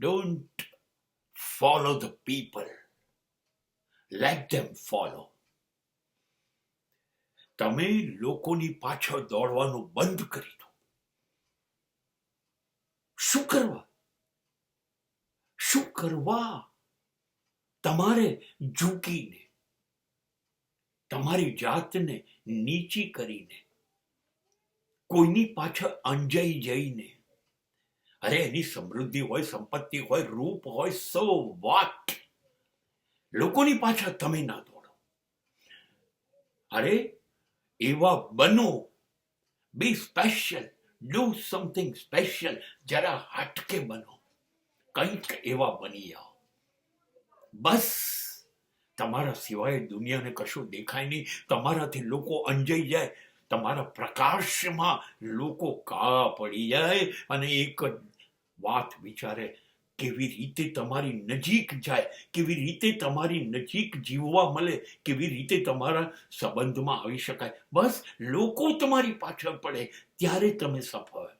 Don't follow the people. Let them follow. તમે લોકોની પાછળ દોડવાનું બંધ કરી દો. શું કરવા તમારે ઝૂકીને, તમારી જાતને નીચી કરીને, કોઈની પાછળ અંજાઈ જઈને, અરે એની સમૃદ્ધિ હોય, સંપત્તિ હોય, રૂપ હોય, સો વોટ, લોકોની પાછળ તમે ના દોડો. અરે એવા બનો, બી સ્પેશિયલ, ડુ સમથિંગ સ્પેશિયલ, જરા હટકે બનો, કંઈક એવા બની જાઓ. બસ તમારા સિવાય દુનિયાને કશું દેખાય નહીં. તમારાથી લોકો અંજાઈ જાય, તમારા પ્રકાશમાં લોકો કાળા પડી જાય અને એક જ વાત વિચારે, કેવી રીતે તમારી નજીક જાય, કેવી રીતે તમારી નજીક જીવવા મળે, કેવી રીતે તમારા સંબંધમાં આવી શકાય. બસ લોકો તમારી પાછળ પડે ત્યારે તમે સફળ.